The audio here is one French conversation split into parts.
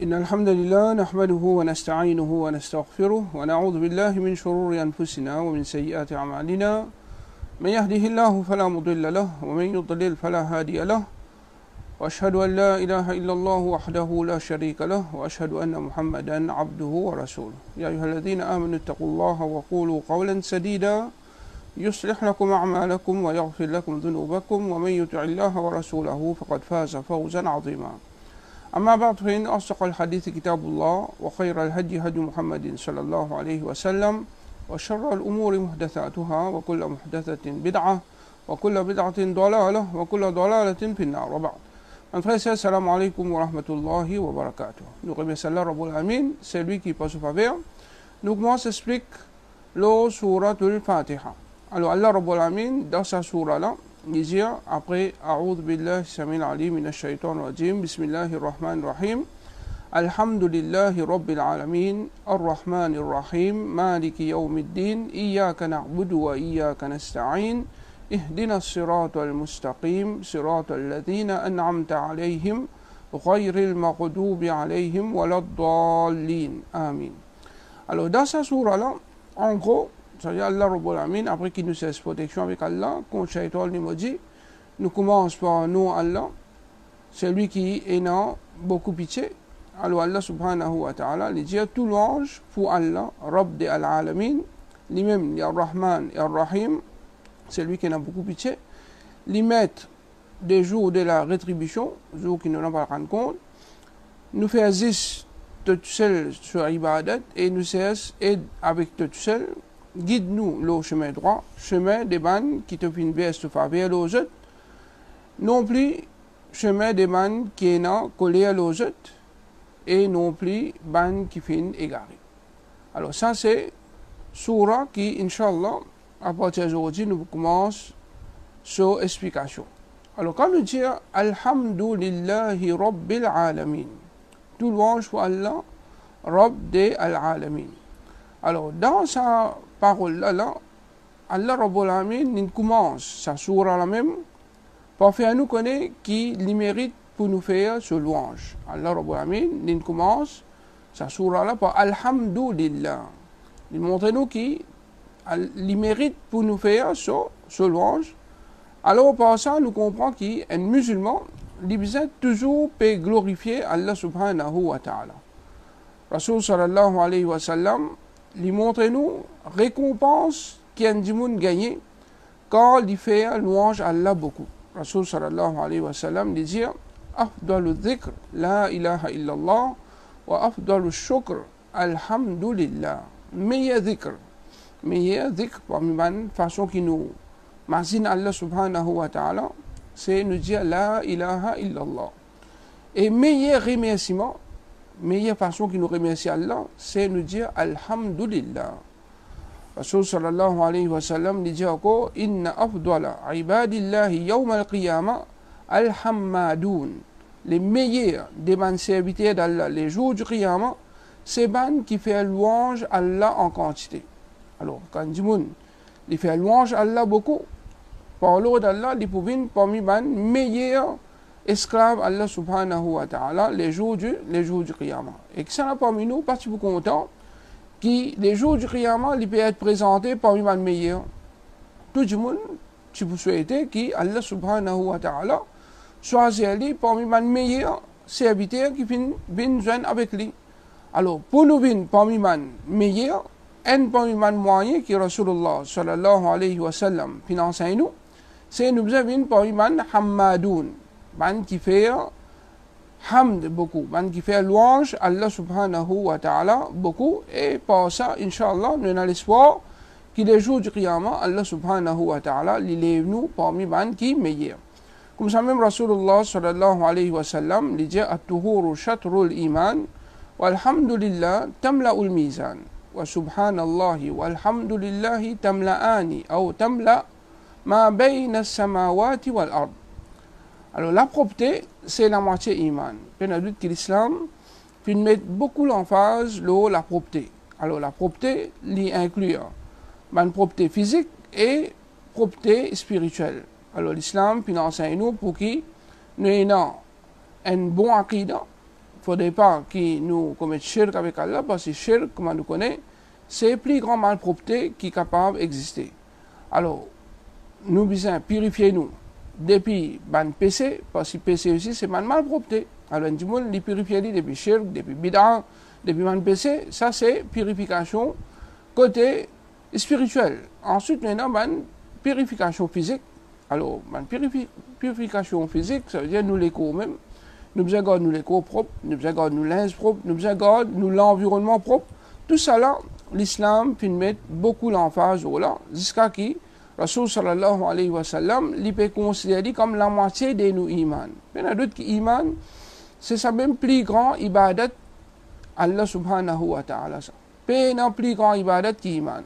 إن الحمد لله نحمده ونستعينه ونستغفره ونعوذ بالله من شرور أنفسنا ومن سيئات أعمالنا من يهده الله فلا مضل له ومن يضلل فلا هادي له وأشهد أن لا إله إلا الله وحده لا شريك له وأشهد أن محمدا عبده ورسوله يا أيها الذين آمنوا اتقوا الله وقولوا قولا سديدا يصلح لكم أعمالكم ويغفر لكم ذنوبكم ومن يطع الله ورسوله فقد فاز فوزا عظيما أما بعد فإن أصدق الحديث كتاب الله وخير الهدي هدي محمد صلى الله عليه وسلم وشر الأمور محدثاتها وكل محدثة بدعة وكل بدعة ضلالة وكل ضلالة في النار وبعد. Mes frères et sœurs, salam alaikum wa rahmatullahi wa barakatuh. Nous remercions Allah Rabbul Alamin, c'est lui qui passe au faveur. Nous commençons à expliquer le surat al-Fatiha. Alors Allah Rabbul Alamin, dans sa surah là, il dit après A'udhu billahi samil alim minash shaitan rajim, bismillahir rahmanir rahim, alhamdulillahi rabbil alamin, ar-rahmanir rahim, maliki yawmiddin, iyyaka na'budu wa iyyaka nasta'in, اهدنا الصراط المستقيم صراط الذين أنعمت عليهم غير المغضوب عليهم ولا الضالين آمين. Alors dans sa surah là, en gros, c'est-à-dire Allah Rabbul Alamin, après qu'il nous cesse protection avec Allah, contre Shaitan nous dit, nous commençons par nous Allah, c'est lui qui est dans beaucoup pitié. Alors Allah subhanahu wa ta'ala, il dit tout l'ange pour Allah, Rabb de al-Alamin, lui-même, il y a Rahman et Ar-Rahim, c'est lui qui en a beaucoup pitié, lui mettre des jours de la rétribution, jours qui ne n'ont pas rendre compte, nous faire zis tout seul sur Ibadat et nous cesse aide avec tout seul, guide-nous le chemin droit, chemin des bannes qui te fin vers te faveur aux autres, non plus chemin des bannes qui est collé à aux autres, et non plus bannes qui fin égaré. Alors ça c'est surah qui, Inch'Allah, à partir d'aujourd'hui, nous commençons sur l'explication. Alors, quand nous disons Alhamdulillahi Rabbil Alamin, tout louange pour Allah, Rabb de Al-Alamin. Alors, dans sa parole là, Allah Rabbul Alamin, il commence sa surah la même, pour faire nous connaître qui lui mérite pour nous faire ce louange. Allah Rabbul Alamin, il commence sa surah là par Alhamdulillah. Il montre nous qui il mérite pour nous faire ce louange. Alors par ça, nous comprenons qu'un musulman, il besoin toujours peut glorifier Allah subhanahu wa ta'ala. Rasul sallallahu alayhi wa sallam, il montre nous récompense qui a du monde gagné quand il fait louange à Allah beaucoup. Rasul sallallahu alayhi wa sallam, il dit Afdalu dhikr, la ilaha illallah, wa afdalu shukr, alhamdulillah. Meilleur dhikr. Meilleur dhikr parmi les façons qui nous mazinent Allah subhanahu wa ta'ala, c'est nous dire la ilaha illallah. Et meilleur remerciement, meilleure façon qui nous remercie Allah, c'est nous dire alhamdulillah. Rasul sallallahu alayhi wa sallam dit encore inna afdala ibadillahi yawm al-qiyamah al-hammadoun. Les meilleurs des serviteurs d'Allah les jours du qiyamah, c'est ban qui fait louange à Allah en quantité. Alors, quand il fait louange à Allah beaucoup, par l'ordre d'Allah, il peut venir parmi les meilleurs esclaves Allah subhanahu wa ta'ala les jours du Qiyamah. Et que ça n'a parmi nous, parce que vous content, que les jours du Qiyamah, il peut être présenté parmi les meilleurs. Tout le monde, si vous souhaitez, que Allah subhanahu wa ta'ala choisit parmi les meilleurs serviteurs qui viennent joindre avec lui. Alors, pour nous venir parmi les meilleurs, un parmi les moyens qui Rasulullah sallallahu alayhi wa sallam finance nous, c'est nous avons parmi les hammadoun, qui fait hamd beaucoup, qui fait louange à Allah subhanahu wa ta'ala beaucoup, et par ça, Inch'Allah, nous avons l'espoir que les jours du Qiyamah, Allah subhanahu wa ta'ala, il lève nous parmi les qui meilleurs. Comme ça même Rasulullah sallallahu alayhi wa sallam, il dit at-tuhuru shatrul iman, walhamdulillah tamla'ul mizan. وسبحان الله والحمد لله تملأان أو تملأ ما بين السماوات والأرض. Alors la propreté, c'est la moitié iman. Bien entendu que l'islam met beaucoup l'emphase sur la propreté. Alors la propreté, l'y inclut une propreté physique et propreté spirituelle. Alors l'islam enseigne nous pour que nous ayons un bon aqidah, faudrait pas qu'ils nous commettent shirk avec Allah, parce que shirk, comme on nous connaît, c'est le plus grand malpropreté qui est capable d'exister. Alors, nous besoin purifier nous depuis ban péché, parce que péché aussi c'est malpropreté. Alors, du monde, les purifier depuis shirk, depuis bid'a, depuis ban péché, ça c'est purification côté spirituel. Ensuite, maintenant, purification physique. Alors, purification physique, ça veut dire nous les corps même. Nous besoin garder nous les corps propres, nous besoin garder nous linge propre, nous besoin garder nous l'environnement propre. Tout ça là, l'islam peut mettre beaucoup l'emphase là, jusqu'à qui Rasul sallallahu alayhi wa sallam, il peut considérer comme la moitié de nos iman. Il y en a d'autres qui iman, c'est ça même plus grand ibadat Allah subhanahu wa ta'ala. C'est un plus grand ibadat qui iman.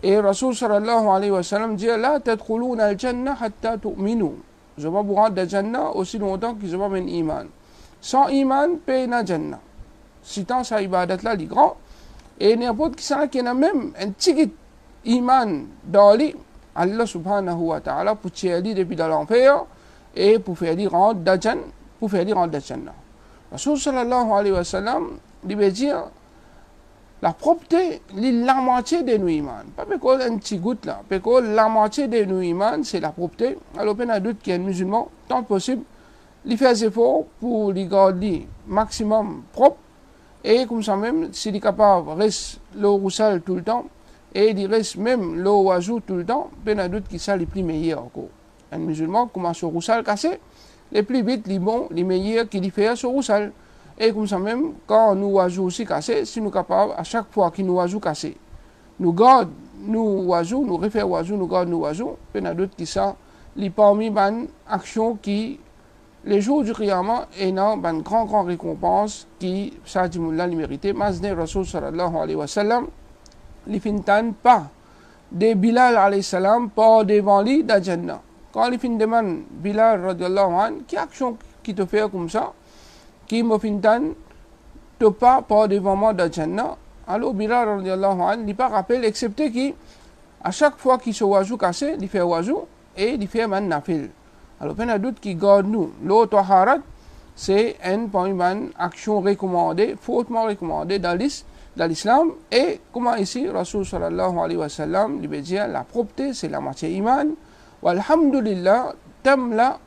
Et Rasul sallallahu alayhi wa sallam dit la tadkhuluna al-jannah hatta tu'minu. Je vais vous rendre dans le Jannah aussi longtemps qu'ils ont un iman. Sans iman, paye na Jannah. Si tant ça ibadat là, il est grand. Et n'importe qui ça qui a même un petit iman dans lui, Allah subhanahu wa ta'ala pour tirer depuis dans l'enfer et pour faire lui rendre dans Jannah, pour faire lui rendre dans Jannah. Rasul sallallahu alayhi wa sallam, il veut dire la propreté, la moitié de nos imans. Pas parce qu'on a un petit goutte là, parce que la moitié de nos imans, c'est la propreté. Alors, il y a d'autres qui sont musulmans, tant que possible, ils font des efforts pour les garder maximum propre. Et comme ça même, s'il est capable de rester l'eau roussale tout le temps, et il reste même l'eau oiseau tout le temps, il y a d'autres qui sont les plus meilleurs encore. Un musulman commence au roussal cassé, les plus vite, les bons, les meilleurs qui lui fait sur roussal. Et comme ça même, quand nous oiseaux aussi cassés, si nous sommes capables, à chaque fois qu'il nous oiseaux cassés, nous gardons nous oiseaux, nous refaire oiseaux, nous gardons nous oiseaux, il y en a d'autres qui sont les parmi les actions qui, les jours du Qiyamah, et une grande récompense qui, ça dit Moula, les mériter. Mazne Rasul sallallahu alayhi wa sallam, les fintan pas de Bilal alayhi salam, pas devant lui dans Jannah. Quand les fin demandent Bilal radiallahu anhu, qui action qui te fait comme ça? Qui me fintan te pas devant moi dans Jannah. Alors Bilal radiallahu anhu, il pas rappel, excepté qui, à chaque fois qu'il se oiseau cassé, il fait oiseau et il fait man nafil. Alors il y a d'autres qui gardent nous. L'eau taharat, c'est une action recommandée, fortement recommandée dans l'islam. Et comment ici, Rasul sallallahu alayhi wa sallam, il veut dire la propreté, c'est la moitié iman. Walhamdulillah, tamla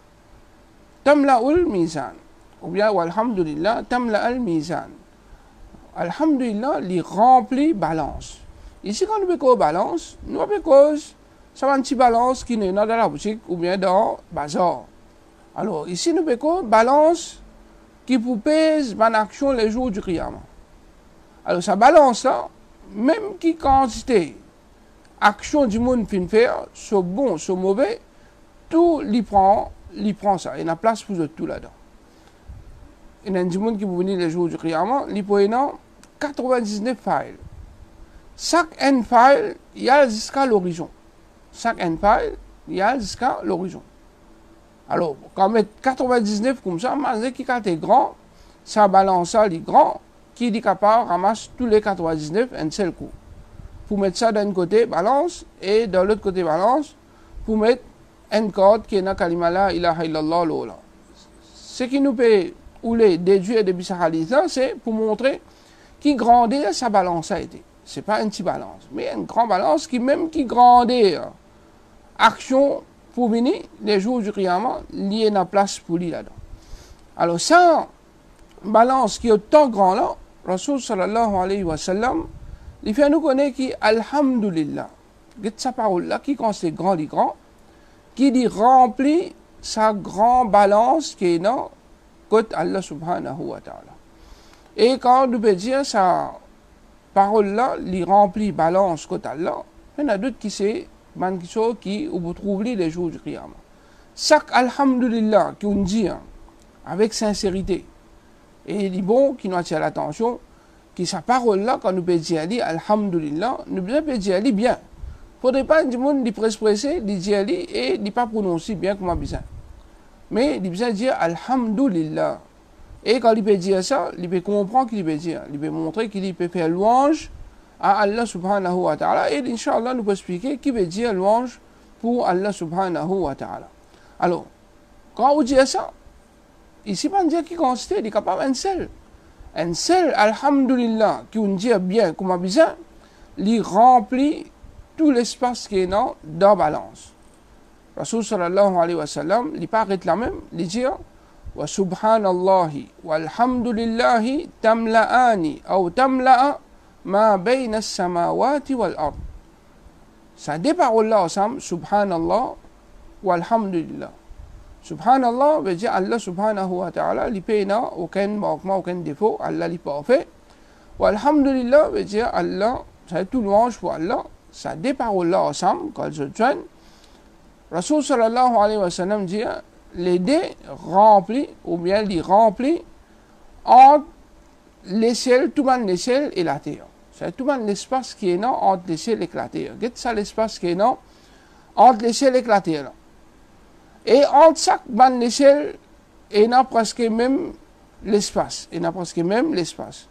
ul mizan. Ou bien, walhamdulillah, tamla al mizan. Alhamdulillah, il remplit balance. Ici, quand nous avons balance, nous avons cause, ça va un petit balance qui n'est pas dans la boutique ou bien dans le bazar. Alors, ici, nous avons balance qui vous pèse mon action les jours du Qiyamah. Alors, sa balance là, même qui quantité, action du monde fin faire, soit bon, soit mauvais, tout l'y prend ça. Il y a place pour tout là-dedans. Il y a du monde qui peut venir les jours du Qiyamah, il peut y avoir 99 files. Chaque file, il y a jusqu'à l'horizon. Chaque file, il y a jusqu'à l'horizon. Alors, quand on met 99 comme ça, mais qui est grand, ça balance ça, il est grand, qui est capable de ramasser tous les 99 un seul coup. Pour mettre ça d'un côté, balance, et de l'autre côté, balance, pour mettre un code qui est dans kalima la ilaha illallah l'ola. Ce qui nous peut ou les déduire depuis sa hadith, c'est pour montrer qui grandit sa balance a été. Ce n'est pas une petite balance, mais une grande balance qui même qui grandit. Action pour venir les jours du Qiyamah, il y a une place pour lui là-dedans. Alors, ça, balance qui est autant grand là, Rasul sallallahu alayhi wa sallam, il fait nous connaître qui, alhamdulillah, sa parole là, qui quand c'est grand, qui dit remplit sa grande balance qui est dans côté Allah subhanahu wa ta'ala. Et quand nous peut dire sa parole là, il remplit balance côté Allah, il y en a d'autres qui c'est qui vous trouvez les jours du Qiyamah. Chaque alhamdulillah qu'on dit avec sincérité, et il est bon qui nous attire l'attention, que sa parole là, quand nous peut dire alhamdulillah, nous peut dire bien. Il ne faudrait pas que le monde presse-pressé, dire et ne pas prononcer bien comme besoin. Mais il peut dire alhamdulillah. Et quand il peut dire ça, il peut comprendre qu'il peut dire, il peut montrer qu'il peut faire louange à Allah subhanahu wa ta'ala. Et Inch'Allah, nous pouvons expliquer qui veut dire louange pour Allah subhanahu wa ta'ala. Alors, quand on dit ça, ici, on dit qui consiste, il est capable un seul. Un seul, alhamdulillah, qui on dit bien, comme on dit, il remplit tout l'espace qui est dans la balance. Rasul sallallahu alayhi wa sallam, il paraît la même, il dit, wa subhanallahi, walhamdulillahi, tamla'ani, ou tamla'a, ma bayna as-samawati wal ard. Ça deux paroles-là ensemble, subhanallah, walhamdulillah. Subhanallah veut dire Allah subhanahu wa ta'ala, il paye aucun manquement, aucun défaut, Allah n'est pas fait. Walhamdulillah veut dire Allah, c'est tout louange pour Allah. Ça deux paroles-là ensemble, quand elles se joignent, Rasul sallallahu alayhi wa sallam dit, les deux remplis, ou bien les remplis, entre les ciels, tout le monde les ciels et la terre. C'est tout le monde l'espace qui est là entre les ciels et la terre. Qu'est-ce ça l'espace qui est là entre les ciels et la terre? Et entre chaque bande les ciels, il y a presque même l'espace. Il y a presque même l'espace.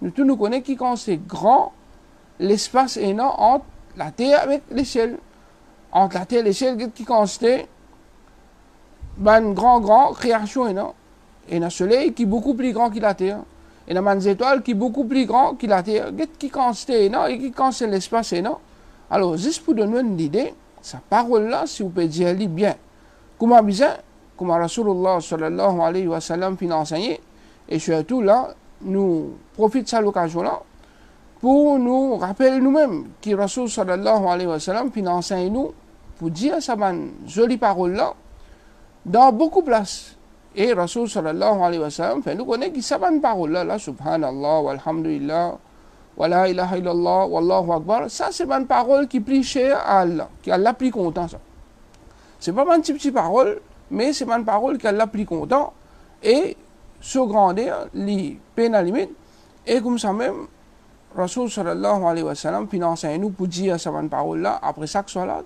Nous tous nous connaissons qui quand c'est grand, l'espace est là entre la terre avec les ciels. Entre la terre et les ciels, qui constate une grande création est là. Il y a un soleil qui est beaucoup plus grand que la terre. Il y a des étoiles qui sont beaucoup plus grandes que la terre. Qui constate et qui constate l'espace est là. Alors, juste pour donner une idée, sa parole-là, si vous pouvez dire bien, comment bien, comment Rasulullah sallallahu alayhi wa sallam puis enseigné, et surtout là, nous profitons de cette occasion-là pour nous rappeler nous-mêmes que Rasul sallallahu alayhi wa sallam puis enseigne nous pour dire cette jolie parole-là dans beaucoup de places. Et Rasul sallallahu alayhi wa sallam fait nous connaître que cette parole-là, là, subhanallah, walhamdulillah, wa la ilaha illallah, wallahu akbar, ça c'est une parole qui est plus chère à Allah, qui est Allah plus content ça. C'est pas une petite parole, mais c'est une parole qui est Allah plus content et se grandir, li peine à limite, et comme ça même, Rasul sallallahu alayhi wa sallam puis enseigne nous pour dire cette parole-là après chaque salat,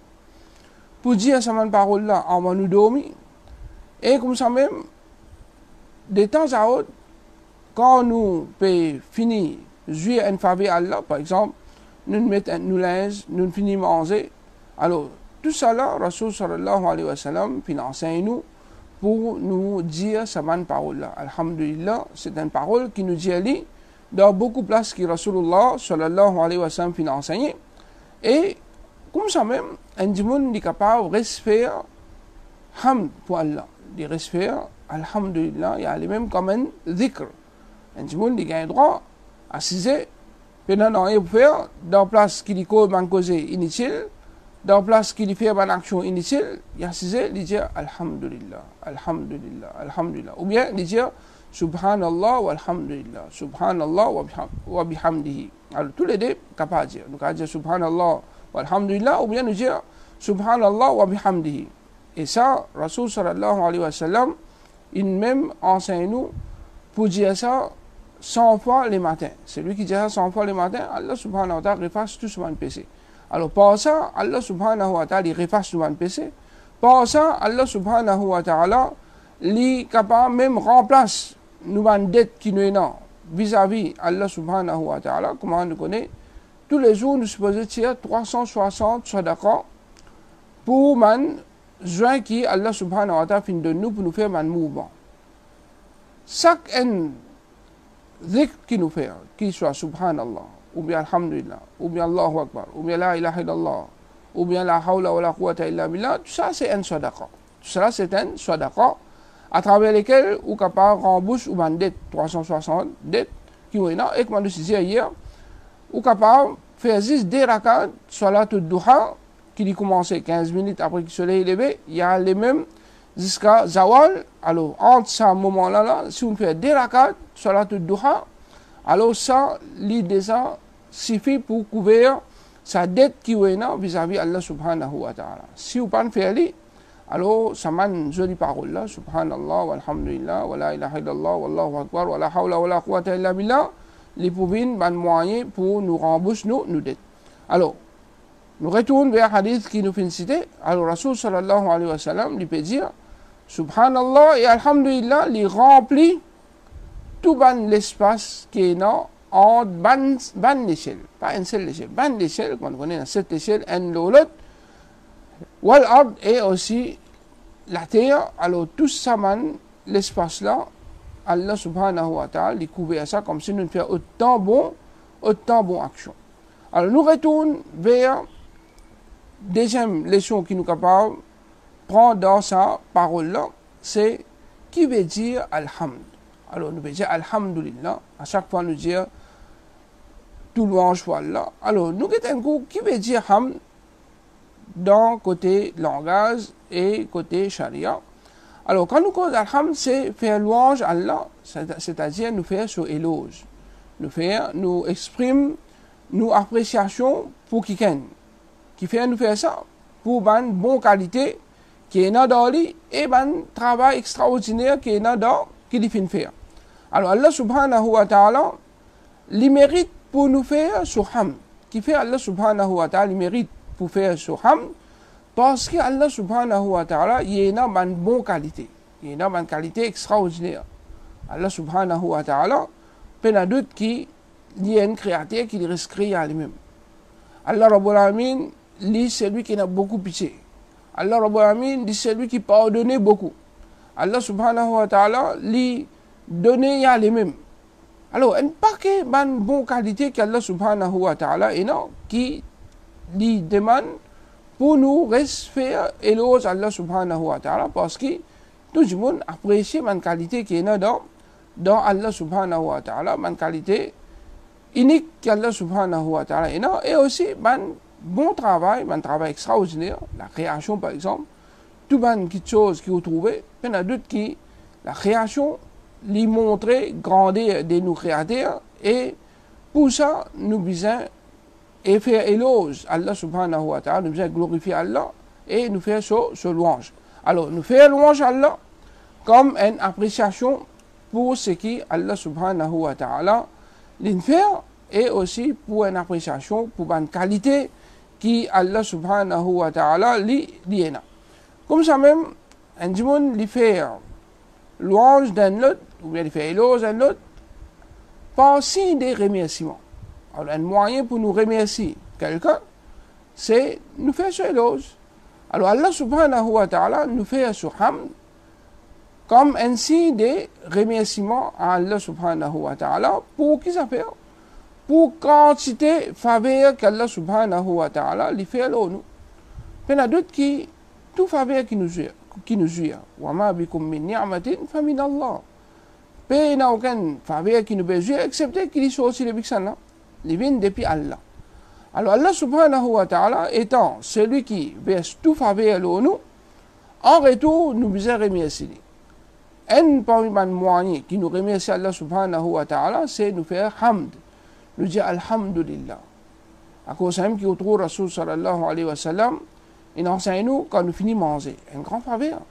pour dire cette parole-là avant nous dormir, et comme ça même, de temps à autre, quand nous pouvons finir jouer un faveur à Allah, par exemple, nous mettons nous linge, nous finissons manger, alors tout ça là, Rasul sallallahu alayhi wa sallam, puis enseigne nous pour nous dire cette parole-là. Alhamdulillah, c'est une parole qui nous dit ali dans beaucoup de places que Rasulullah sallallahu alayhi wa sallam puis enseigné. Et comme ça même, un monde est capable de refaire hamd pour Allah, de refaire alhamdulillah, il y a les mêmes comme un dhikr. Un monde qui a un droit à ciser, pendant il faire dans la place qui dit cause inutile, dans la place qui fait une action inutile, il y a ciser, il dit alhamdulillah, alhamdulillah, alhamdulillah. Ou bien il dit subhanallah wa alhamdulillah, subhanallah wa bihamdihi. Alors tous les deux capables de dire. Nous allons dire subhanallah wa alhamdulillah, ou bien nous dire subhanallah wa bihamdihi. Et ça, Rasul sallallahu alayhi wa sallam, il même enseigne nous pour dire ça 100 fois les matins. C'est lui qui dit ça 100 fois les matins, Allah subhanahu wa ta'ala efface tout sur mon PC. Alors par ça, Allah subhanahu wa ta'ala il efface tout sur mon PC. Par ça, Allah subhanahu wa ta'ala il est capable même remplace nous une dette qui nous est là vis-à-vis Allah subhanahu wa ta'ala. Comment on connaît, tous les jours nous supposons tirer 360 sadaqa pour man joint qui Allah subhanahu wa ta'ala fin de nous pour nous faire un mouvement. Chaque dhikr qui nous fait, qu'il soit subhanallah, ou bien alhamdulillah, ou bien Allahu akbar, ou bien la ilaha illallah, ou bien la hawla wa la quwwata illa billah, tout ça c'est un sadaqa. Tout ça c'est un sadaqa à travers lesquels ou capable rembourser ou une dette 360 dettes qui ont là et comme je disais hier, ou capable faire juste des rakats salat al-duha qui commençait 15 minutes après que le soleil est levé, il y a les mêmes jusqu'à zawal. Alors entre ce moment-là, si on fait des rakats salat al-duha, alors ça, l'idée ça suffit pour couvrir sa dette qui est là vis-à-vis Allah subhanahu wa ta'ala. Si vous ne faites pas faire, alors ça m'a une jolie parole là, subhanallah, walhamdulillah, wa la ilaha illallah, wallahu akbar, wa la hawla wa la quwwata illa billah, les pouvines, ban moyen pour nous rembourser nos dettes. Alors, nous retournons vers le hadith qui nous fait citer. Alors, Rasul sallallahu alayhi wa sallam, il peut dire, subhanallah et alhamdulillah, il remplit tout l'espace qui est là en ban l'échelle. Pas une seule échelle, ban l'échelle, quand on connaît cette échelle, un l'autre. Wal ard et aussi la terre, alors tout ça man l'espace là, Allah subhanahu wa ta'ala, il couvert ça comme si nous faisions autant bon action. Alors nous retournons vers deuxième leçon qui nous est capable de prendre dans sa parole là, c'est qui veut dire Alhamd. Alors nous veut dire Alhamdulillah, à chaque fois nous dire tout louange pour Allah. Alors nous avons un coup qui veut dire Hamd dans côté langage et côté charia. Alors quand nous cause Alhamd, c'est faire louange à Allah, c'est-à-dire nous faire sur éloge. Nous exprime nos appréciations pour quelqu'un. Qui fait nous faire ça pour une bonne qualité qui est dans lui et un travail extraordinaire qui est dans qui lui fait faire. Alors Allah subhanahu wa ta'ala, il mérite pour nous faire sur Hamd. Qui fait Allah subhanahu wa ta'ala, il mérite pour faire sur Hamd parce que Allah subhanahu wa ta'ala, il a une bonne qualité. Il a une qualité extraordinaire. Allah subhanahu wa ta'ala, peine à doute qu'il y a une créature qui reste créé à lui-même. Allah Rabbul Alamin, lui, c'est lui qui a beaucoup pitié. Allah Rabbul Alamin, lui, c'est lui qui pardonne beaucoup. Allah subhanahu wa ta'ala, lui, donne à lui-même. Alors, il n'y a pas que bonne qualité qu'Allah subhanahu wa ta'ala qui lui demande pour nous rester faire éloge à Allah subhanahu wa ta'ala parce que tout le monde apprécie la qualité qui est dans Allah subhanahu wa ta'ala, la qualité unique qu'Allah subhanahu wa ta'ala et aussi bon travail, un travail extraordinaire, la création par exemple, tout petites choses qui vous trouvez, il y en a d'autres qui, la création, lui montrer grandeur de nos créateurs et pour ça, nous besoin et faire éloge à Allah subhanahu wa ta'ala, nous besoin glorifier Allah et nous faire ce louange. Alors, nous faire louange à Allah comme une appréciation pour ce qui Allah subhanahu wa ta'ala l'in fait et aussi pour une appréciation pour une qualité qui Allah subhanahu wa ta'ala li a. Comme ça même, un monde lui fait louange d'un autre, ou bien lui fait éloge d'un autre, par signe des remerciements. Alors, un moyen pour nous remercier quelqu'un, c'est nous faire ce éloge. Alors, Allah subhanahu wa ta'ala nous fait ce hamd comme un signe de remerciement à Allah subhanahu wa ta'ala pour qui ça fait? Pour quantité faveur qu'Allah subhanahu wa ta'ala lui fait à nous. Il y a d'autres qui, tout faveur qui nous jouent. Wa ma bikum min ni'matin fa min Allah. Il n'y a aucune faveur qui nous besoin, excepté qu'il soit aussi le bixana. Il vient depuis Allah. Alors Allah subhanahu wa ta'ala étant celui qui verse tout faveur à nous, en retour, nous besoin remercier. Un parmi les moyens qui nous remercie Allah subhanahu wa ta'ala, c'est nous faire hamd. Nous dire alhamdulillah. À cause même qui autour Rasul sallallahu alayhi wa sallam, il enseigne nous quand nous finissons manger. Un grand faveur.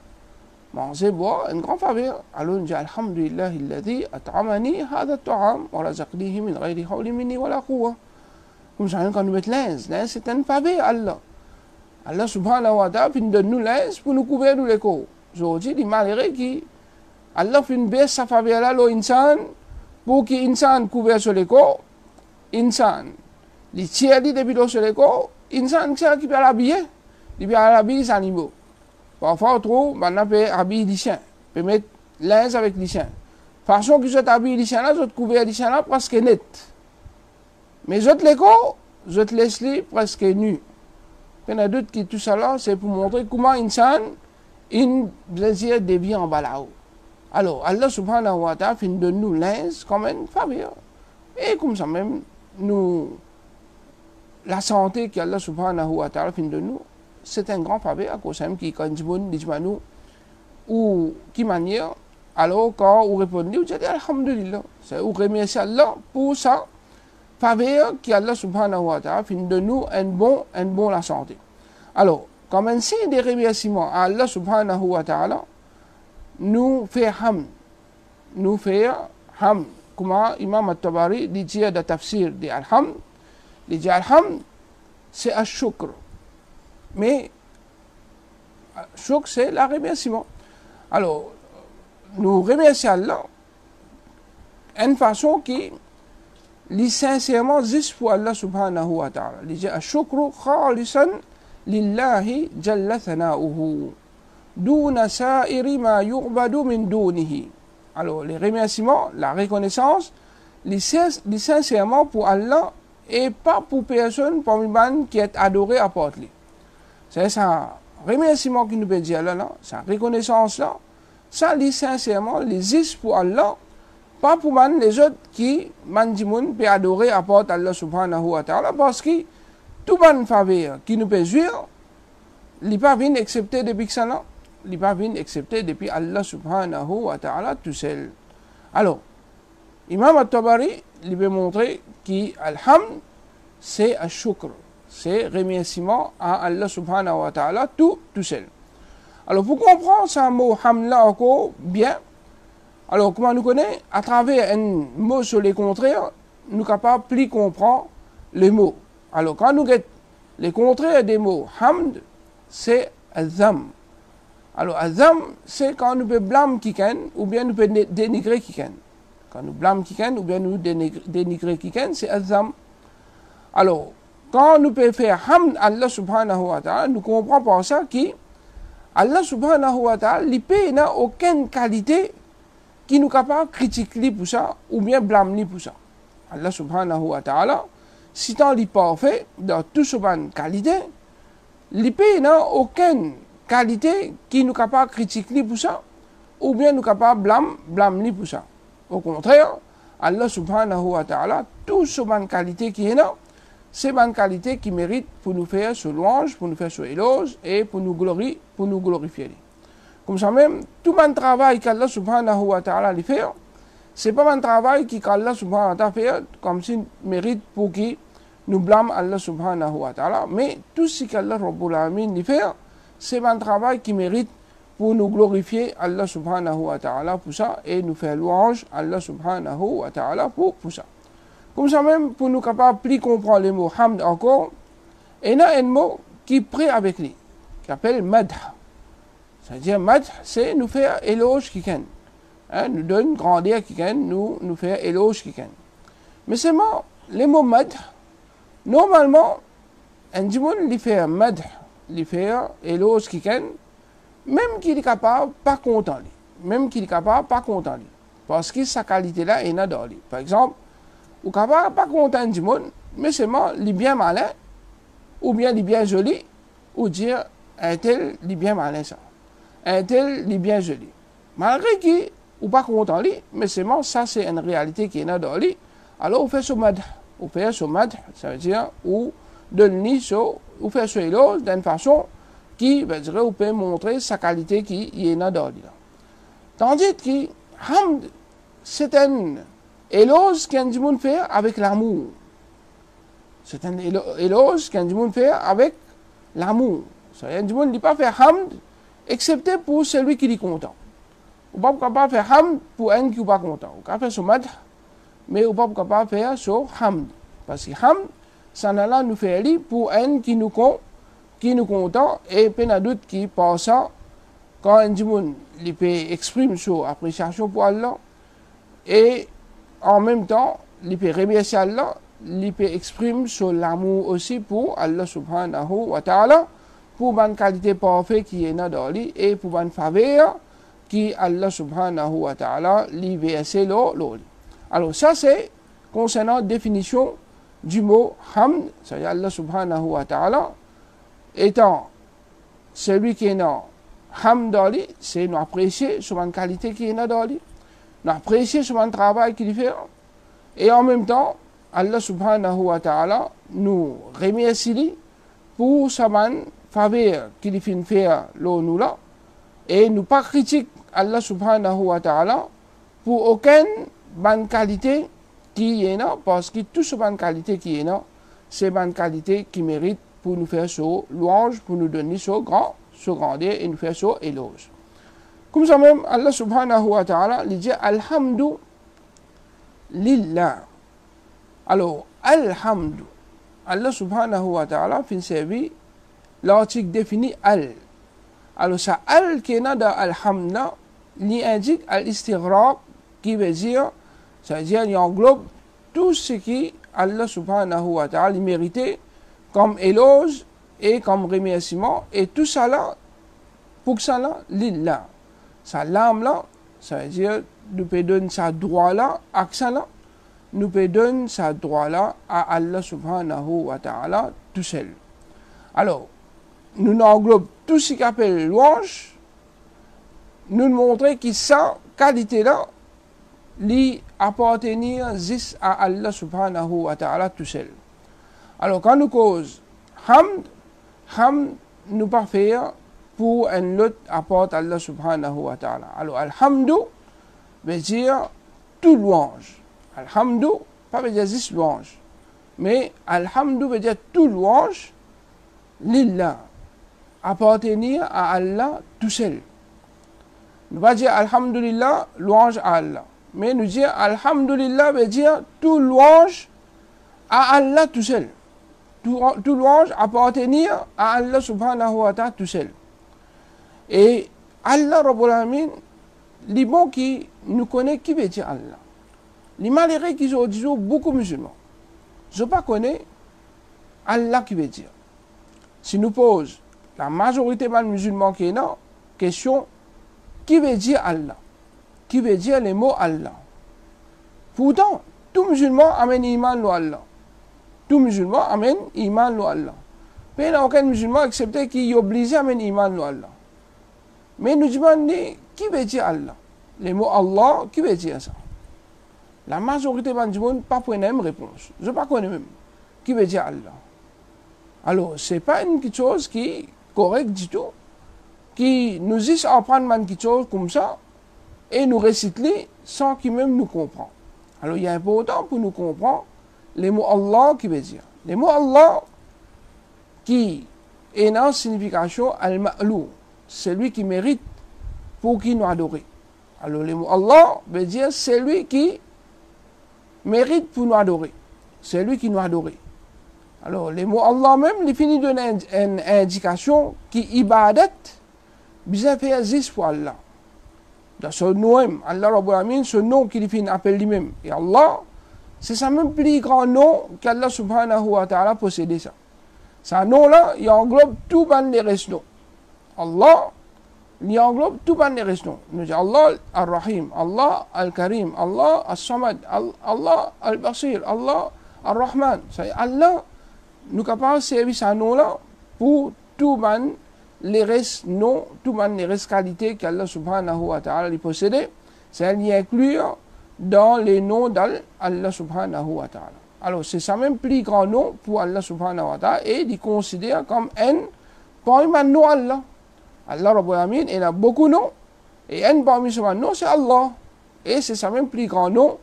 Manger, boire, un grand faveur. Alors nous dit alhamdulillah alladhi at'amani hadha at-ta'am wa razaqnihi min ghayri hawli minni wa la quwwa. Comme ça, quand nous mettons linge, c'est un faveur Allah. Allah subhanahu wa ta'ala donne nous linge pour nous couvrir nous les corps. Aujourd'hui, les malheureux qui Allah fait une baisse sa faveur là, l'insan, pour que l'insan couvert sur les corps, insan, les tiers depuis sur les corps, insan qui peut l'habiller, il peut l'habiller les animaux. Parfois, on trouve, on peut habiller les chiens, on peut mettre linge avec les chiens. Façon que je t'habille les chiens là, je te couvre les chiens là presque net. Mais je te les corps, je te laisse les presque nus. Il y en a d'autres qui tout ça là, c'est pour montrer comment insan, une désir devient en bas là-haut. Alors, Allah subhanahu wa ta'ala fait de nous linge comme une faveur. Et comme ça même, nous, la santé qu'Allah subhanahu wa ta'ala fait de nous, c'est un grand faveur à cause même qui, quand nous dit nous, ou qui manière, alors quand on répond, vous dites alhamdulillah. C'est vous remercier Allah pour ça, faveur qu'Allah subhanahu wa ta'ala fait de nous un bon la santé. Alors, comme un signe de remerciement à Allah subhanahu wa ta'ala, nous faisons hamd. Comment Imam al-Tabari dit de tafsir de al-hamd, il dit al-hamd, c'est al-shukr. Mais, shukr, c'est le remerciement. Alors, nous remercions Allah d'une façon qui est sincèrement juste pour Allah subhanahu wa ta'ala. Il dit al-shukru khalisan lillahi jalla thana'uhu. دون سائر ما يعبد من دونه. Alors, les remerciements, la reconnaissance, les sincèrement pour Allah et pas pour personne parmi les qui est adoré à part lui. C'est ça, remerciement qui nous peut dire là, sa reconnaissance là, ça, les sincèrement, les existe pour Allah, pas pour les autres qui, peut adorer à part Allah subhanahu wa ta'ala, parce que tout le faveur qui nous peut jouir, il n'est pas venu accepter depuis ça là. Il n'est pas venu accepter depuis Allah subhanahu wa ta'ala tout seul. Alors, Imam al-Tabari, il veut montrer qu'Alhamd, c'est un shukr, c'est remerciement à Allah subhanahu wa ta'ala tout seul. Alors, pour comprendre ce mot hamd là encore bien, alors comment nous connaissons, à travers un mot sur les contraires, nous sommes capables de plus comprendre les mots. Alors, quand nous avons les contraires des mots hamd, c'est azam. Alors, azam, c'est quand nous pouvons blâmer quelqu'un ou bien nous pouvons dénigrer quelqu'un. Quand nous blâmons quelqu'un ou bien nous dénigrer quelqu'un, c'est azam. Alors, quand nous pouvons faire hamd à Allah subhanahu wa ta'ala, nous comprenons par ça que Allah subhanahu wa ta'ala, il n'a aucune qualité qui nous capable de critiquer pour ça ou bien blâmer pour ça. Allah subhanahu wa ta'ala, si tant il est parfait dans toute cette qualité, il n'a aucune qualité qui nous capable de critiquer pour ça, ou bien nous capable de blâmer pour ça. Au contraire, Allah subhanahu wa ta'ala, toute cette qualité qui est là, c'est une qualité qui mérite pour nous faire ce louange, pour nous faire ce éloge et pour nous glorifier. Comme ça même, tout le travail qu'Allah subhanahu wa ta'ala fait, c'est pas un travail qu'Allah subhanahu wa ta'ala fait comme s'il mérite pour qu'il nous blâme Allah subhanahu wa ta'ala, mais tout ce qu'Allah rabbul alamin fait, c'est un travail qui mérite pour nous glorifier Allah subhanahu wa ta'ala pour ça et nous faire louange Allah subhanahu wa ta'ala pour ça. Comme ça même, pour nous capables de plus comprendre les mots hamd encore, il y a un mot qui est prêt avec lui, qui s'appelle madh. C'est-à-dire, madh, c'est nous faire éloge quelqu'un. Nous donne grandeur quelqu'un, nous faire éloge quelqu'un. Mais c'est moi, les mots madh, normalement, un monde lui fait madh, lui faire éloge quelqu'un, même qu'il est capable, pas content lui. Même qu'il est capable, pas content lui. Parce que sa qualité-là est là dans lui. Par exemple, ou capable pas content du monde, mais c'est moi, il est bien malin, ou bien il est bien joli, ou dire un tel, il est bien malin ça. Un tel, il est bien joli. Malgré qu'il ou pas content lui, mais c'est moi, ça c'est une réalité qui est là dans lui. Alors on fait ce madh. On fait ce madh, ça veut dire, ou donner ce, ou faire ce éloge d'une façon qui, veut dire, on peut montrer sa qualité qui est là dans lui. Tandis que hamd, c'est un éloge qu'un monde fait avec l'amour. C'est un éloge qu'un monde fait avec l'amour. Un monde ne dit pas faire hamd, excepté pour celui qui est content. On ne peut pas faire hamd pour un qui n'est pas content. On peut faire ce madh, mais on ne peut pas faire ce hamd. Parce que hamd, ça n'a nous fait aller pour un qui nous content et pas de doute qui pense ça. Quand un monde exprime son appréciation pour Allah et en même temps, il peut remercier Allah, il peut exprimer son amour aussi pour Allah subhanahu wa ta'ala, pour une qualité parfaite qui est dans lui et pour une faveur qui Allah subhanahu wa ta'ala lui verser l'eau. Alors ça c'est concernant la définition du mot hamd, c'est-à-dire Allah subhanahu wa ta'ala, étant celui qui est dans hamd dans lui, c'est nous apprécier sur une qualité qui est dans lui. Nous apprécier sur un travail qu'il fait. Et en même temps, Allah subhanahu wa ta'ala nous remercie pour sa faveur qu'il fait faire nous là. Et nous pas critique Allah subhanahu wa ta'ala pour aucune bonne qualité qui est là, parce que toute cette bonne qualité qui est là, c'est une bonne qualité qui mérite pour nous faire ce louange, pour nous donner ce grandeur et nous faire ce éloge. Comme ça même, Allah subhanahu wa ta'ala, il dit Alhamdu lillah. Alors, Alhamdu. Allah subhanahu wa ta'ala, fin servi, l'article définit Al. Alors, ça Al qui est dans Alhamdulillah, il indique Al-Istighraq, qui veut dire, c'est-à-dire, il englobe tout ce qui Allah subhanahu wa ta'ala méritait comme éloge et comme remerciement, et tout ça là, pour ça là, lillah. Ça l'âme là, ça veut dire, nous peut donner sa droit là, accent là, nous peut donner sa droit là à Allah subhanahu wa ta'ala tout seul. Alors, nous englobons tout ce qu'on appelle louange, nous montrer que sa qualité là, lui appartenir juste à Allah subhanahu wa ta'ala tout seul. Alors, quand nous cause hamd nous pas faire pour un autre apporte Allah subhanahu wa ta'ala. Alors, alhamdu veut dire tout louange. Alhamdu, pas veut dire juste louange. Mais alhamdu veut dire tout louange, lillah, appartenir à Allah tout seul. Nous pas dire alhamdulillah, louange à Allah. Mais nous dire alhamdulillah veut dire tout louange à Allah tout seul. Tout louange appartenir à Allah subhanahu wa ta'ala tout seul. Et Allah Rabbul Alamin, les bons qui nous connaissent qui veut dire Allah. Les malheureux qui sont disons beaucoup musulmans. Je ne connais pas Allah qui veut dire. Si nous posons la majorité des musulmans qui est là, question, qui veut dire Allah? Qui veut dire les mots Allah? Pourtant, tout musulman amène iman à Allah. Tout musulman amène iman à Allah. Mais il n'y a aucun musulman accepté qui est obligé à amener iman à Allah. Mais nous demandons qui veut dire Allah? Les mots Allah, qui veut dire ça? La majorité du monde n'a pas pour une réponse. Je ne connais pas même. Qui veut dire Allah? Alors, ce n'est pas une chose qui est correcte du tout, qui nous dit apprendre quelque chose comme ça et nous réciter sans qu'il même nous comprenne. Alors, il est important pour nous comprendre les mots Allah qui veut dire. Les mots Allah qui est dans la signification al-ma'lou, celui qui mérite pour qui nous adorer. Alors, les mots Allah veut dire celui qui mérite pour nous adorer. C'est lui qui nous adore. Alors, les mots Allah même, il finit de donner une indication qui ibadat, bien fait existe pour Allah. Dans ce nom, Allah Rabbul Alamin, ce nom qu'il finit appelle lui-même. Et Allah, c'est ça même plus grand nom qu'Allah subhanahu wa ta'ala possède ça. Ce nom-là, il englobe tout les restes noms. Allah, il englobe tout les restes noms. Nous disons Allah al-Rahim, Allah al-Karim, Allah al-Samad, Allah al-Basir, Allah al-Rahman. C'est Allah, nous sommes capables de servir ce nom-là pour tout les restes noms, tout les restes qualités qu'Allah subhanahu wa ta'ala possède. C'est y inclure dans les noms d'Allah subhanahu wa ta'ala. Alors, c'est ça même plus grand nom pour Allah subhanahu wa ta'ala et il considère comme un parmi les noms Allah. Allah Rabbul Alamin, il a beaucoup de noms et un parmi ces noms, c'est Allah. Et c'est ça même plus grand nom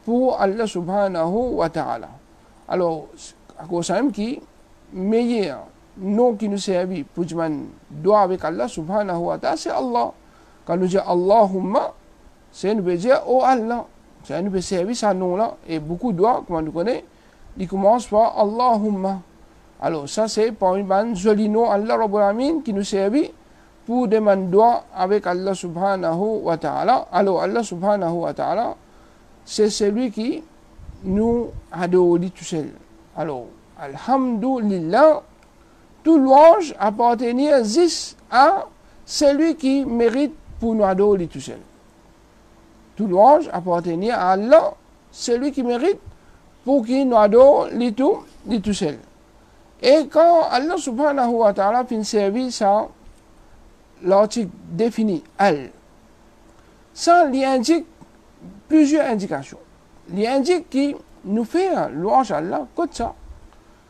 pour Allah subhanahu wa ta'ala. Alors, à cause de ça même qui meilleur nom qui nous servit pour dire doigt avec Allah subhanahu wa ta'ala, c'est Allah. Quand nous disons Allahumma, c'est nous veut dire oh Allah. C'est nous veut servir ce nom-là. Et beaucoup de doigts, comme nous connaissons, ils commencent par Allahumma. Alors, ça c'est parmi les jolis noms Allah Rabbul Alamin qui nous servit pour demander doigt avec Allah subhanahu wa ta'ala. Alors, Allah subhanahu wa ta'ala, c'est celui qui nous adore tout seul. Alors, alhamdulillah, tout louange appartenir juste à celui qui mérite pour nous adorer tout seul. Tout louange appartenir à Allah, celui qui mérite pour qu'il nous adore tout seul. Et quand Allah subhanahu wa ta'ala finit servir ça, l'article défini al, ça lui indique plusieurs indications. Il indique qu'il nous fait louange à Allah comme ça.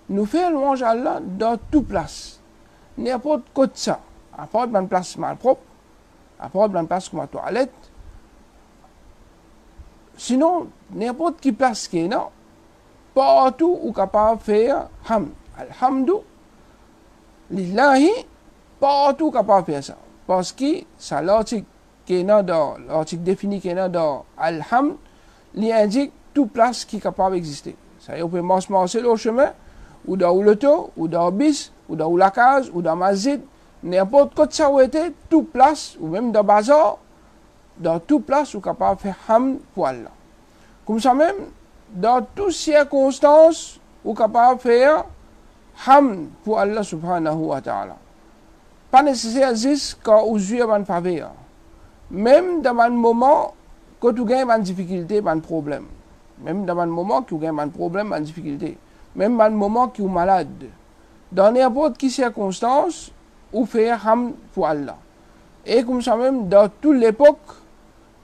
Nous fait louange à Allah dans toute place. N'importe quoi de ça. À part dans une place malpropre, à part dans une place comme la toilette. Sinon, n'importe qui place qui est là, partout où capable de faire hamd. Alhamdu lillahi, partout capable de faire ça. Parce que c'est l'article qui est dans l'article défini qui est dans alhamd, il indique toute place qui est capable d'exister. Ça y est, on peut marcher le chemin, ou dans l'auto, ou dans le bus, ou dans la case, ou dans la masjid, n'importe quoi ça où était, toute place, ou même dans le bazar, dans toute place, où capable de faire hamd pour Allah. Comme ça même, dans toutes circonstances, où capable de faire hamd pour Allah subhanahu wa ta'ala. pas nécessaire juste quand vous jouez à faveur. Même dans un moment que tu gagnes une difficulté, un problème. Même dans un moment que tu gagnes un problème, une difficulté. Même dans un moment que tu es malade. Dans n'importe quelle circonstance, vous faites hamd pour Allah. Et comme ça même, dans toute l'époque,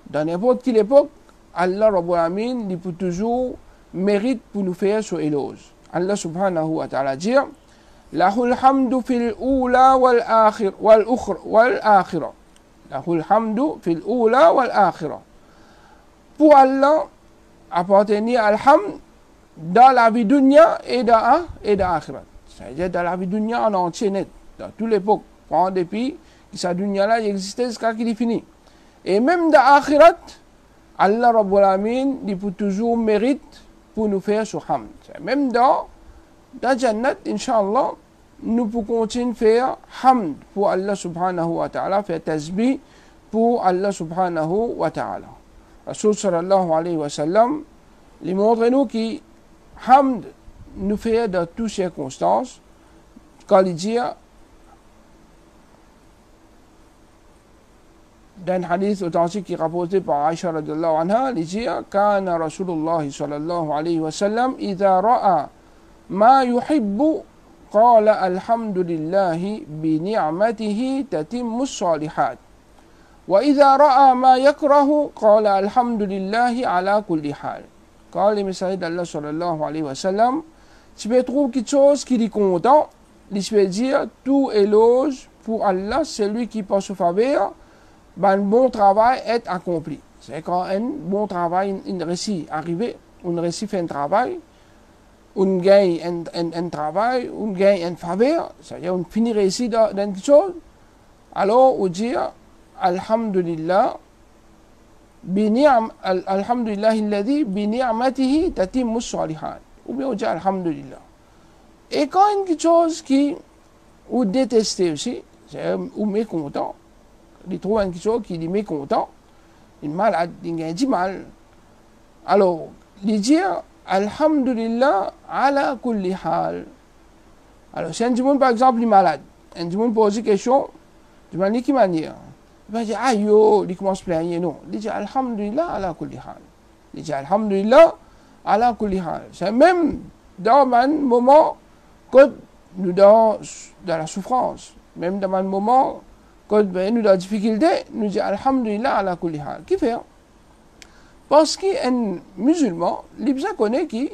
dans n'importe quelle époque, Allah Rabbul Alamin, il peut toujours mérite pour nous faire ce éloge. Allah subhanahu wa ta'ala dit Lahul hamdu fil ula wal akhira. Lahul hamdu fil ula wal akhira. Pour Allah, appartenir al-hamd dans la vie dunya et dans l'akhirat. C'est-à-dire dans la vie dunya en entier net, dans toute l'époque. Pendant depuis que sa dunya là existait jusqu'à qu'il est fini. Et même dans l'akhirat, Allah Rabbul Alamin, il peut toujours mérite pour nous faire ce hamd. Même dans Jannat, Inch'Allah, nous pouvons continuer à faire hamd pour Allah subhanahu wa ta'ala, faire tasbih pour Allah subhanahu wa ta'ala. Rasul sallallahu alayhi wa sallam, il montre nous que hamd nous fait dans toutes circonstances, quand il dit dans un hadith authentique qui est rapporté par Aïcha radiallahu anha, il dit Kana Rasulullah sallallahu alayhi wa sallam, idha ra'a ma yuhibbu, qala alhamdulillahi bi ni'matihi tatimmu salihat. وإذا رأى ما يكره قال الحمد لله على كل حال. Quand les messages d'Allah sallallahu alayhi wa sallam, tu peux trouver quelque chose qui est content, il peut dire tout éloge pour Allah, celui qui par sa faveur, un bon travail est accompli. C'est quand un bon travail, une réussite arrivé, une réussite fait un travail, on gagne un travail, on gagne une faveur, c'est-à-dire on finit réussite dans quelque chose, alors on dit Alhamdulillah, Alhamdulillah alladhi bi ni'matihi tatimmu salihat. Ou bien on dit Alhamdulillah. Et quand il y a quelque chose qui vous détestez aussi, c'est ou mécontent, il trouve quelque chose qui est mécontent, il est malade, il a du mal. Alors, il dit Alhamdulillah ala kulli hal. Alors, si un monde par exemple est malade, un monde pose une question, de quelle manière? Il va dire, aïe, il commence à plaindre. Non, il dit, Alhamdulillah, ala kulli hal. Il dit, Alhamdulillah, ala kulli hal. C'est même dans un moment que nous dans la souffrance, même dans un moment que nous dans la difficulté, nous disons, Alhamdulillah, ala kulli hal. Qui fait? Parce qu'un musulman, il connaît que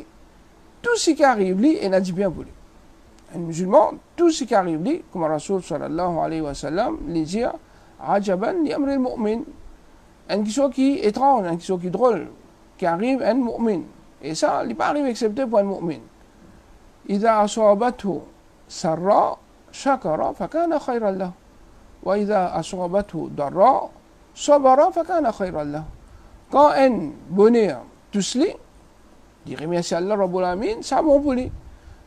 tout ce qui arrive, lui, il a dit bien pour lui. Un musulman, tout ce qui arrive, lui, comme Rasul sallallahu alayhi wa sallam, il dit, Ajaban li amri al-mu'min. Une chose qui est étrange, une chose qui est drôle, qui arrive à un mu'min. Et ça, il n'est pas arrivé excepté pour un mu'min. إذا أصابته سراء شكر فكان خيرا له وإذا أصابته ضراء صبر فكان خيرا له. Quand un bonheur touche lui, il remercie Allah Rabbul Alamin, ça bon pour lui.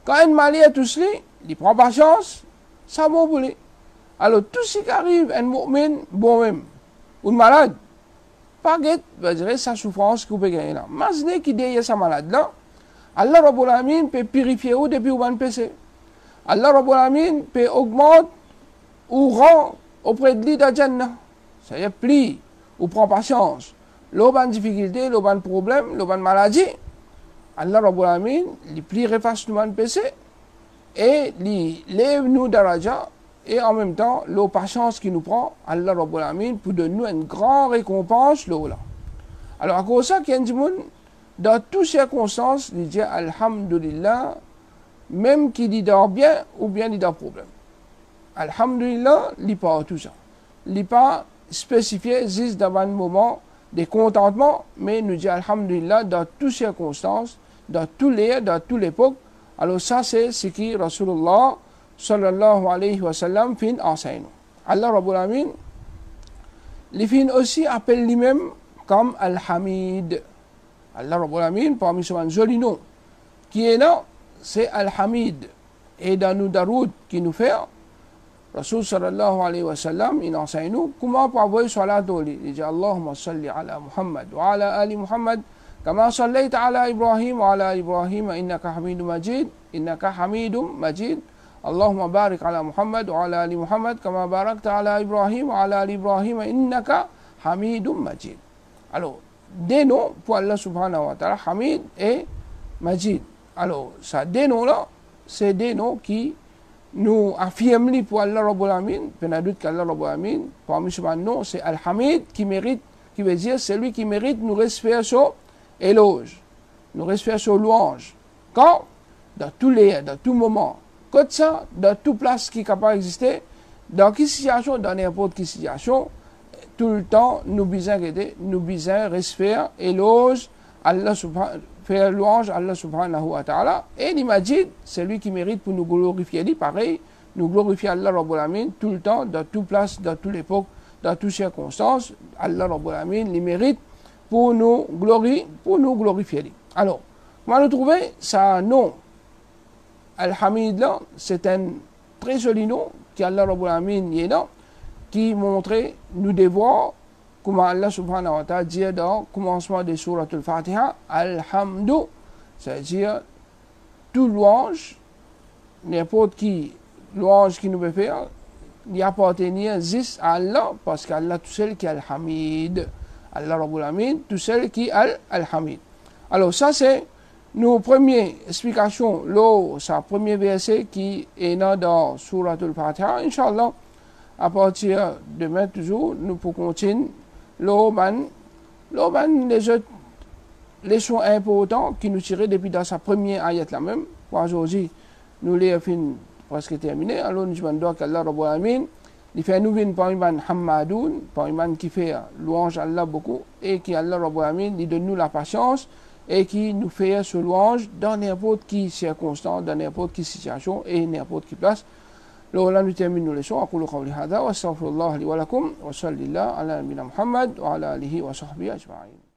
Quand un malheur touche lui, il prend patience, ça bon pour lui. Alors, tout ce qui arrive à un mu'min, bon même, ou un malade, pas guette, va dire sa souffrance qu'il peut gagner là. Imaginez qu'il derrière sa malade là, Allah Rabbul Alamin peut purifier ou depuis ou ban péché. Allah Rabbul Alamin peut augmenter ou rend auprès de lui de Jannah. C'est-à-dire, plie ou prend patience. L'auban difficulté, l'auban problème, l'auban maladie, Allah Rabbul Alamin, il plie efface nous ban péché et il lève nous daraja. Et en même temps, la patience qui nous prend, Allah Rabbul Alamin, pour donner nous une grande récompense, là. Alors, à cause de ça, qu'il y a un monde, dans toutes circonstances, il dit Alhamdulillah, même qu'il dit dort bien ou bien il dort problème. Alhamdulillah, il n'est pas tout ça. Il n'est pas spécifié juste dans un moment de contentement, mais il nous dit Alhamdulillah dans toutes circonstances, dans tous les dans toute l'époque. Alors, ça, c'est ce qui Rasulullah sallallahu alayhi wa sallam fin enseigne. Allah Rabbul Alamin, les fins aussi appelle lui-même comme Al-Hamid. Allah Rabbul Alamin, parmi son joli nom, qui est là, c'est Al-Hamid. Et dans nos daroud qui nous fait, Rasul sallallahu alayhi wa sallam, il enseigne nous comment pour avoir salat au lit. Il dit Allahumma salli ala Muhammad wa ala ali Muhammad, kama sallayta ala Ibrahim wa ala Ibrahim, innaka hamidum majid, innaka hamidum majid. Allahumma barik ala Muhammad wa ala ali Muhammad kama barakta ala Ibrahim wa ala ali Ibrahim innaka Hamidum Majid. Alors, des noms pour Allah subhanahu wa ta'ala, Hamid et Majid. Alors, ça, des noms-là, c'est des noms qui nous affirment pour Allah Rabbul Alamin, penadout qu'Allah Rabbul Alamin, parmi ce nom, c'est Al-Hamid qui mérite, qui veut dire celui qui mérite nous respecter son éloge, nous respecter son louange. Quand? Dans tout moment. Comme ça, dans toute place qui est capable d'exister, dans quelle situation, dans n'importe quelle situation, tout le temps, nous besoin respect, éloge, Allah subhanahu, faire louange à Allah subhanahu wa ta'ala. Et l'imagine, c'est lui qui mérite pour nous glorifier. Lui, pareil, nous glorifier Allah Rabbul Alamin tout le temps, dans toute place, dans toute époque, dans toutes circonstances. Allah Rabbul Alamin, il mérite pour nous glorifier. Alors, comment nous trouver ça nom Al-Hamid là, c'est un très joli nom qui Allah Rabbul Alamin y est là, qui montrait nous devoir, comme Allah subhanahu wa ta'ala dit dans le commencement de Surat al-Fatiha, Alhamdu, c'est-à-dire tout louange, n'importe qui louange qui nous peut faire, il appartient juste à Allah, parce qu'Allah tout seul qui est Al-Hamid. Allah Rabbul Alamin, tout seul qui est Al-Hamid. Alors ça c'est nos premières explications, sa premier verset qui est dans Surat al-Fatiha. Inch'Allah, à partir de demain toujours, nous pouvons continuer les autres leçons importantes qui nous tiraient depuis dans sa première ayat là même. Pour aujourd'hui, nous les avons presque terminé. Alors nous demandons qu'Allah Rabbul Alamin, il fait nous venir par un Hamadoun, par un qui fait louange à Allah beaucoup, et qui Allah Rabbul Alamin, il donne nous la patience, et qui nous fait ce louange dans n'importe quelle circonstance, dans n'importe quelle situation et n'importe quelle place. Alors là, nous terminons nos leçons. أقول قولي هذا وأستغفر الله لي ولكم وصلى الله على نبينا محمد وعلى آله وصحبه أجمعين.